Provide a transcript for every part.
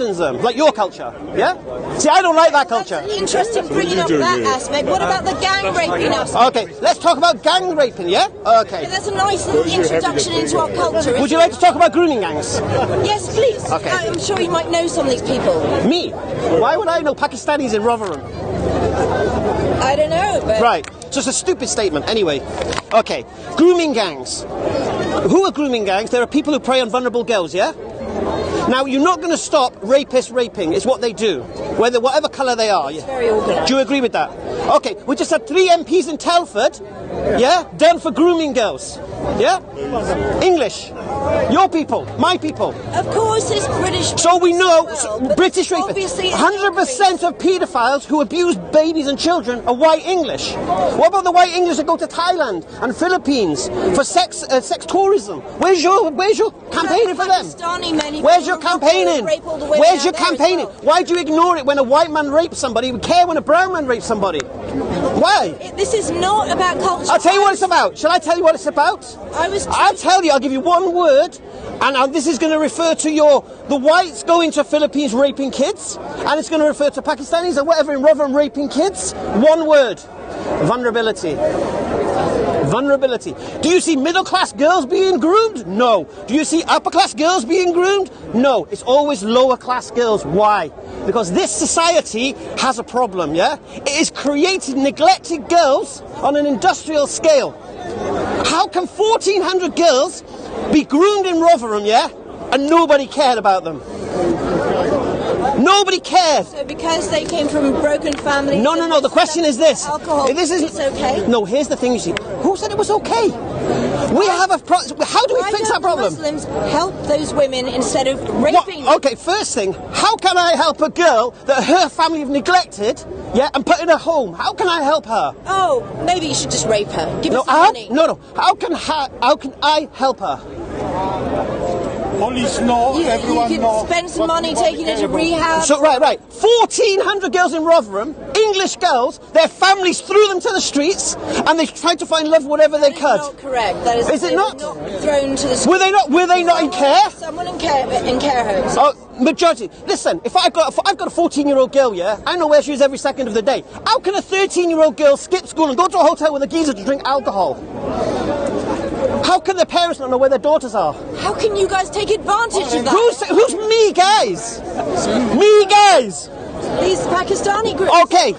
abandons them, like your culture, yeah? See, I don't like that culture. That's interesting bringing up that aspect. What about the gang raping aspect? Okay, let's talk about gang raping, yeah? Okay. Yeah, that's a nice little introduction into our culture. Would you like to talk about grooming gangs? Yes, please. Okay. I'm sure you might know some of these people. Me? Why would I know Pakistanis in Rotherham? I don't know, but... Right, just a stupid statement. Anyway, okay, grooming gangs. Who are grooming gangs? There are people who prey on vulnerable girls, yeah? Now, you're not going to stop rapists raping. It's what they do, whatever colour they are. It's very organised. Do you agree with that? Okay, we just had 3 MPs in Telford, yeah, done for grooming girls. Yeah? English. Your people, my people. Of course, it's British. So we know well, British rapists. 100% of paedophiles who abuse babies and children are white English. What about the white English that go to Thailand and Philippines for sex tourism? Where's your campaigning for them? Where's your campaigning? Where's your campaigning? Why do you ignore it when a white man rapes somebody? We care when a brown man rapes somebody. Why? This is not about culture. I'll tell you what it's about. Shall I tell you what it's about? I'll tell you. I'll give you one word, and this is going to refer to the whites going to Philippines raping kids, and it's going to refer to Pakistanis or whatever in Rotherham raping kids. One word: vulnerability. Vulnerability. Do you see middle-class girls being groomed? No. Do you see upper-class girls being groomed? No. It's always lower-class girls. Why? Because this society has a problem, yeah? It has created neglected girls on an industrial scale. How can 1,400 girls be groomed in Rotherham, yeah? And nobody cared about them? Nobody cared. So because they came from broken families... No. The question is this. Alcohol, it's okay? No, here's the thing, you see. Who said it was okay? We have a problem. How do we fix that problem? Muslims help those women instead of raping them? Okay, first thing, how can I help a girl that her family have neglected, yeah, and put in a home? How can I help her? Oh, maybe you should just rape her. Give her some money. No. How can I help her? Police know, everyone you know. Spend some money taking her to rehab. So, right. 1,400 girls in Rotherham, English girls, their families threw them to the streets, and they tried to find love wherever they could. That is not correct. That is it not? Thrown to the streets. Were they not in care? Someone in care homes. Oh, majority. Listen, if I've got a 14-year-old girl, yeah, I know where she is every second of the day. How can a 13-year-old girl skip school and go to a hotel with a geezer to drink alcohol? How can their parents not know where their daughters are? How can you guys take advantage of that? Who's me, guys? Me, guys? These Pakistani groups. Okay,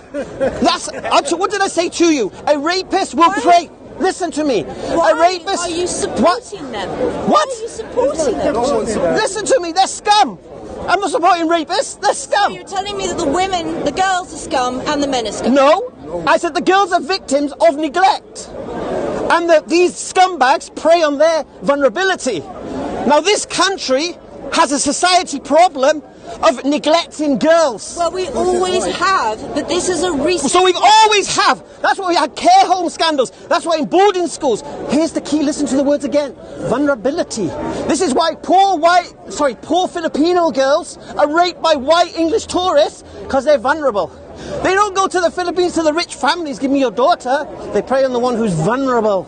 what did I say to you? A rapist will pray. Listen to me. Why a rapist. Are you supporting them? What? Why are you supporting them? Listen to me. They're scum. I'm not supporting rapists. They're scum. So you're telling me that the girls are scum, and the men are scum? No, I said the girls are victims of neglect. And that these scumbags prey on their vulnerability. Now, this country has a society problem of neglecting girls. Well, we always have, but this is a recent... So we've always have. That's why we had care home scandals. That's why in boarding schools. Here's the key, listen to the words again. Vulnerability. This is why poor Filipino girls are raped by white English tourists, because they're vulnerable. They don't go to the Philippines to the rich families, give me your daughter. They prey on the one who's vulnerable.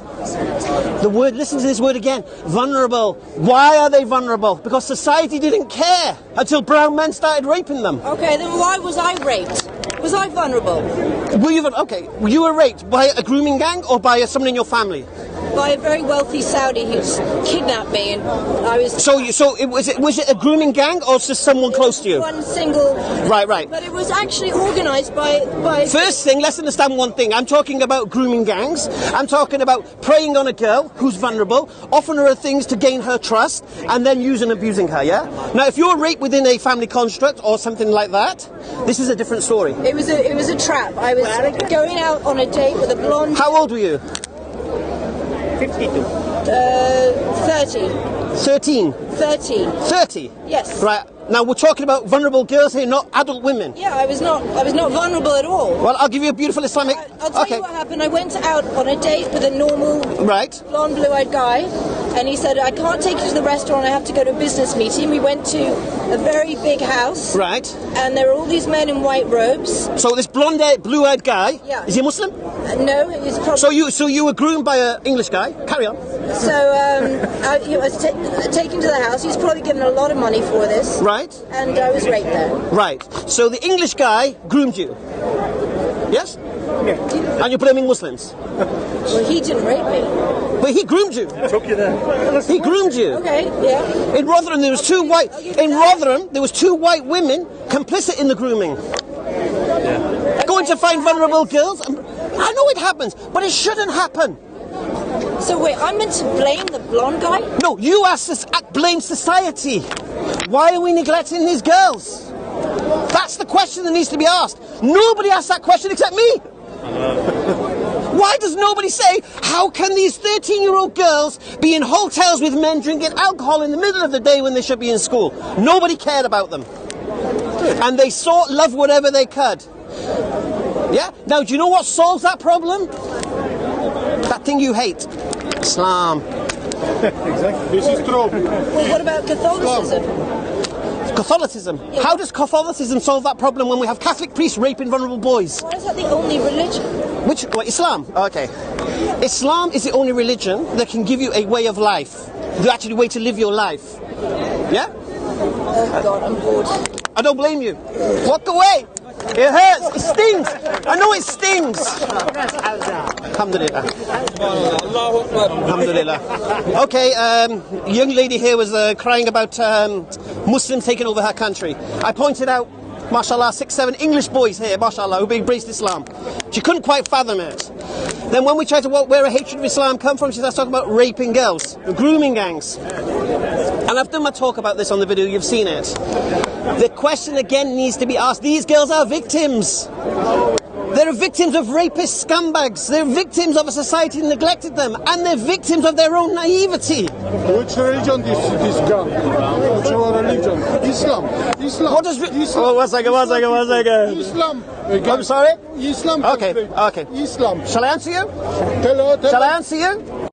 Listen to this word again, vulnerable. Why are they vulnerable? Because society didn't care until brown men started raping them. Okay, then why was I raped? Was I vulnerable? You were raped by a grooming gang or by someone in your family? By a very wealthy Saudi who's kidnapped me, and I was... Was it a grooming gang or just someone close to you? One single... Right. But it was actually organised by... First thing, let's understand one thing. I'm talking about grooming gangs. I'm talking about preying on a girl who's vulnerable, offering her things to gain her trust, and then using and abusing her, yeah? Now, if you're raped within a family construct or something like that, this is a different story. It was a trap. I was going out on a date with a blonde... How old were you? 52. 30. 13? 30. 30? Yes. Right. Now, we're talking about vulnerable girls here, not adult women. Yeah, I was not vulnerable at all. Well, I'll give you a beautiful Islamic... I'll tell you what happened. I went out on a date with a normal... Right. Blonde, blue-eyed guy, and he said, I can't take you to the restaurant, I have to go to a business meeting. We went to a very big house. Right. And there were all these men in white robes. So this blonde, blue-eyed guy, is he a Muslim? No, he's probably... So you were groomed by an English guy? Carry on. So I was taken to the house. He was probably given a lot of money for this. Right. Right. and I was raped there. Right. So the English guy groomed you. Yes? And you're blaming Muslims. Well, he didn't rape me. But he groomed you. Took you there. He groomed you. Okay, yeah. In Rotherham, there was two white. In Rotherham, there was two white women complicit in the grooming. Going to find vulnerable girls. I know it happens, but it shouldn't happen. So wait, I'm meant to blame the blonde guy? No, you blame society. Why are we neglecting these girls? That's the question that needs to be asked. Nobody asks that question except me. Why does nobody say, how can these 13-year-old girls be in hotels with men drinking alcohol in the middle of the day when they should be in school? Nobody cared about them. And they sought love whatever they could. Yeah? Now, do you know what solves that problem? That thing you hate. Islam. Exactly. This is true. Well, what about Catholicism? Catholicism. How does Catholicism solve that problem when we have Catholic priests raping vulnerable boys? Why is that the only religion? Islam? Okay. Islam is the only religion that can give you a way of life. The actual way to live your life. Yeah? Oh God, I'm bored. I don't blame you. Walk away. It hurts. It stings. I know it stings. Alhamdulillah. Alhamdulillah. Okay, young lady here was crying about Muslims taking over her country. I pointed out, mashallah, 6, 7 English boys here, mashallah, who embraced Islam. She couldn't quite fathom it. Then when we tried to where a hatred of Islam come from, she starts talking about raping girls, grooming gangs. And I've done my talk about this on the video, you've seen it. The question again needs to be asked, these girls are victims. They're victims of rapist scumbags. They're victims of a society that neglected them. And they're victims of their own naivety. Which religion this girl? Which religion? Islam. Islam. What does... Islam. Oh, one second. Islam. I'm sorry? Islam. Okay. Islam. Shall I answer you? Tell her. Shall I answer you?